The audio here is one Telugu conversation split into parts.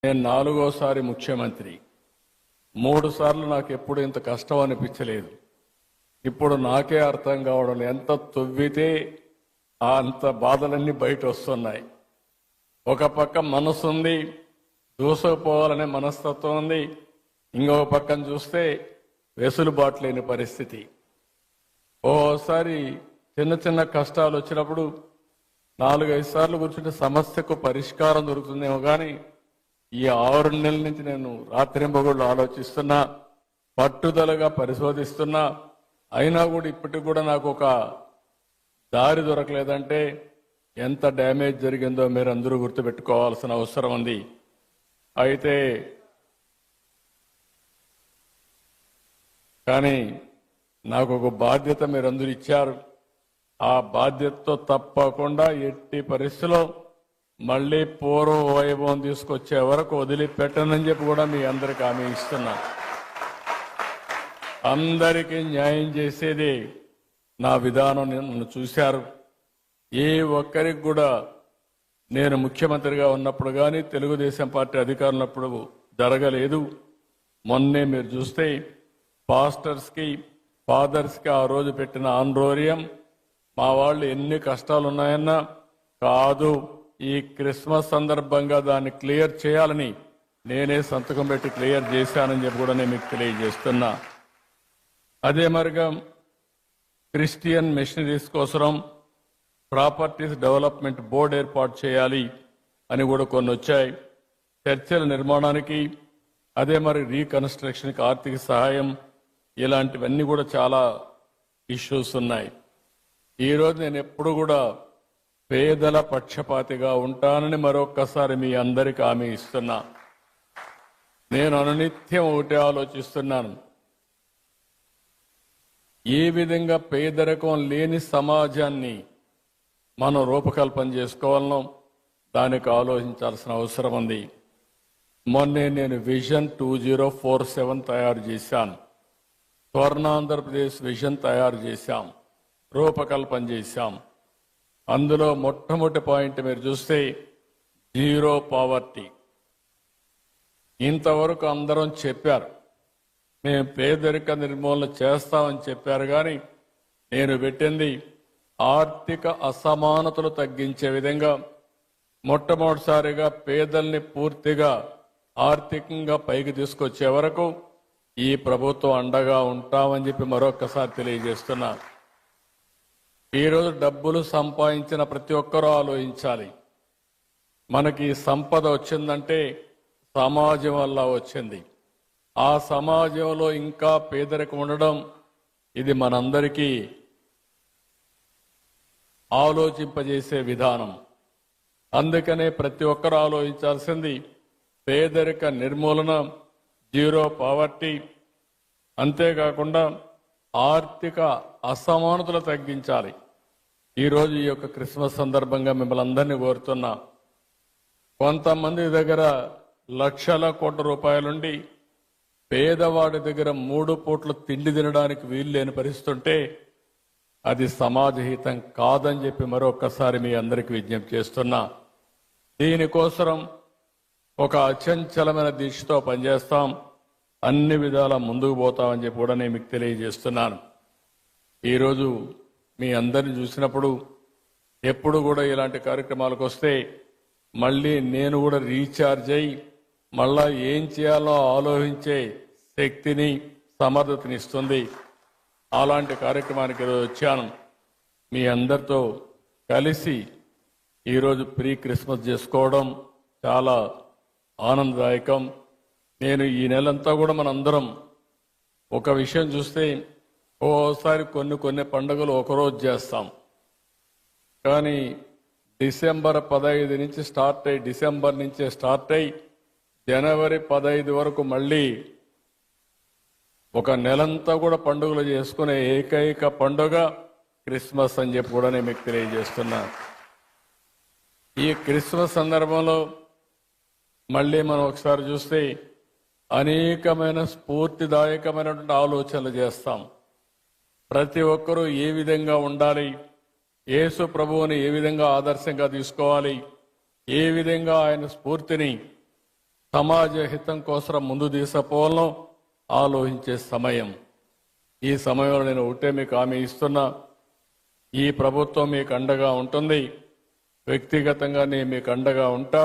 నేను 4వ సారి ముఖ్యమంత్రి. 3 సార్లు నాకు ఎప్పుడు ఇంత కష్టం అనిపించలేదు. ఇప్పుడు నాకే అర్థం కావడం ఎంత తొవ్వితే అంత బాధలన్నీ బయట వస్తున్నాయి. ఒక పక్క మనసు ఉంది, దూసుకుపోవాలనే మనస్తత్వం ఉంది. ఇంకొక పక్కన చూస్తే వెసులుబాటు లేని పరిస్థితి. ఓసారి చిన్న చిన్న కష్టాలు వచ్చినప్పుడు 4-5 సార్లు కూర్చుంటే సమస్యకు పరిష్కారం దొరుకుతుందేమో కానీ ఈ 6 నెలల నుంచి నేను రాత్రింబగళ్ళు ఆలోచిస్తున్నా, పట్టుదలగా పరిశోధిస్తున్నా. అయినా కూడా ఇప్పటికి కూడా నాకు ఒక దారి దొరకలేదంటే ఎంత డ్యామేజ్ జరిగిందో మీరు అందరూ గుర్తుపెట్టుకోవాల్సిన అవసరం ఉంది. అయితే కానీ నాకు ఒక బాధ్యత మీరందరూ ఇచ్చారు. ఆ బాధ్యతతో తప్పకుండా ఎట్టి పరిస్థితిలో మళ్ళీ పూర్వ వైభవం తీసుకొచ్చే వరకు వదిలిపెట్టనని చెప్పి కూడా మీ అందరికి హామీ ఇస్తున్నా. అందరికీ న్యాయం చేసేది నా విధానం. నన్ను చూశారు. ఏ ఒక్కరికి కూడా నేను ముఖ్యమంత్రిగా ఉన్నప్పుడు కానీ తెలుగుదేశం పార్టీ అధికారులప్పుడు జరగలేదు. మొన్నే మీరు చూస్తే పాస్టర్స్కి, ఫాదర్స్కి ఆ రోజు పెట్టిన ఆందోళన మా వాళ్ళు ఎన్ని కష్టాలు ఉన్నాయన్నా కాదు, ఈ క్రిస్మస్ సందర్భంగా దాన్ని క్లియర్ చేయాలని నేనే సంతకం పెట్టి క్లియర్ చేశానని చెప్పి కూడా నేను మీకు తెలియజేస్తున్నా. అదే మరిగా క్రిస్టియన్ మిషనరీస్ కోసం ప్రాపర్టీస్ డెవలప్మెంట్ బోర్డు ఏర్పాటు చేయాలి అని కూడా కొన్ని వచ్చాయి. చర్చల నిర్మాణానికి, అదే మరి రీకన్స్ట్రక్షన్కి ఆర్థిక సహాయం, ఇలాంటివన్నీ కూడా చాలా ఇష్యూస్ ఉన్నాయి. ఈరోజు నేను ఎప్పుడు కూడా పేదల పక్షపాతిగా ఉంటానని మరొక్కసారి మీ అందరికీ హామీ ఇస్తున్నా. నేను అనునిత్యం ఒకటే ఆలోచిస్తున్నాను, ఏ విధంగా పేదరికం లేని సమాజాన్ని మనం రూపకల్పన చేసుకోవాలనో దానికి ఆలోచించాల్సిన అవసరం ఉంది. మొన్నే నేను విజన్ 2047 తయారు చేశాను. స్వర్ణాంధ్రప్రదేశ్ విజన్ తయారు చేశాం, రూపకల్పన చేశాం. అందులో మొట్టమొదటి పాయింట్ మీరు చూస్తే జీరో పావర్టీ. ఇంతవరకు అందరం చెప్పారు మేము పేదరిక నిర్మూలన చేస్తామని చెప్పారు, కానీ నేను పెట్టింది ఆర్థిక అసమానతలు తగ్గించే విధంగా మొట్టమొదటిసారిగా పేదల్ని పూర్తిగా ఆర్థికంగా పైకి తీసుకొచ్చే వరకు ఈ ప్రభుత్వం అండగా ఉంటామని చెప్పి మరొకసారి తెలియజేస్తున్నా. ఈరోజు డబ్బులు సంపాదించిన ప్రతి ఒక్కరూ ఆలోచించాలి. మనకి సంపద వచ్చిందంటే సమాజం వల్ల వచ్చింది. ఆ సమాజంలో ఇంకా పేదరికం ఉండడం ఇది మనందరికీ ఆలోచింపజేసే విధానం. అందుకనే ప్రతి ఒక్కరూ ఆలోచించాల్సింది పేదరిక నిర్మూలన, జీరో పావర్టీ. అంతేకాకుండా ఆర్థిక అసమానతలు తగ్గించాలి. ఈరోజు ఈ యొక్క క్రిస్మస్ సందర్భంగా మిమ్మల్ని అందరినీ కోరుతున్నా, కొంతమంది దగ్గర లక్షల కోట్ల రూపాయలుండి పేదవాడి దగ్గర 3 పూట్ల తిండి తినడానికి వీలు లేని పరిస్థితుంటే అది సమాజహితం కాదని చెప్పి మరొకసారి మీ అందరికీ విజ్ఞప్తి చేస్తున్నా. దీనికోసం ఒక అచంచలమైన దీక్షతో పనిచేస్తాం, అన్ని విధాల ముందుకు పోతామని చెప్పి కూడా నేను మీకు తెలియజేస్తున్నాను. ఈరోజు మీ అందరిని చూసినప్పుడు ఎప్పుడు కూడా ఇలాంటి కార్యక్రమాలకు వస్తే మళ్ళీ నేను కూడా రీఛార్జ్ అయ్యి మళ్ళా ఏం చేయాలో ఆలోచించే శక్తిని, సమర్థతని ఇస్తుంది. అలాంటి కార్యక్రమానికి ఈరోజు వచ్చాను. మీ అందరితో కలిసి ఈరోజు ప్రీ క్రిస్మస్ చేసుకోవడం చాలా ఆనందదాయకం. నేను ఈ నెలంతా కూడా మనందరం ఒక విషయం చూస్తే ఓసారి కొన్ని పండుగలు ఒకరోజు చేస్తాం, కానీ డిసెంబర్ 15 నుంచి స్టార్ట్ అయ్యి, డిసెంబర్ నుంచే స్టార్ట్ అయ్యి జనవరి 15 వరకు మళ్ళీ ఒక నెలంతా కూడా పండుగలు చేసుకునే ఏకైక పండుగ క్రిస్మస్ అని చెప్పి కూడా నేను మీకు తెలియజేస్తున్నా. ఈ క్రిస్మస్ సందర్భంలో మళ్ళీ మనం ఒకసారి చూస్తే అనేకమైన స్ఫూర్తిదాయకమైనటువంటి ఆలోచనలు చేస్తాం. ప్రతి ఒక్కరూ ఏ విధంగా ఉండాలి, యేసు ప్రభువుని ఏ విధంగా ఆదర్శంగా తీసుకోవాలి, ఏ విధంగా ఆయన స్ఫూర్తిని సమాజ హితం కోసం ముందు తీసుకుపోవాలను ఆలోచించే సమయం. ఈ సమయంలో నేను ఒకటే మీకు హామీ ఇస్తున్నా, ఈ ప్రభుత్వం మీకు అండగా ఉంటుంది. వ్యక్తిగతంగా నేను మీకు అండగా ఉంటా.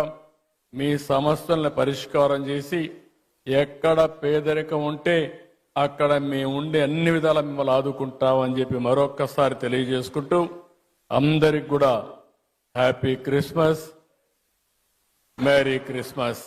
మీ సమస్యలను పరిష్కారం చేసి ఎక్కడ పేదరికం ఉంటే అక్కడ మేము ఉండి అన్ని విధాల మిమ్మల్ని ఆదుకుంటామని చెప్పి మరొక్కసారి తెలియజేసుకుంటూ అందరికి కూడా హ్యాపీ క్రిస్మస్, మేరీ క్రిస్మస్.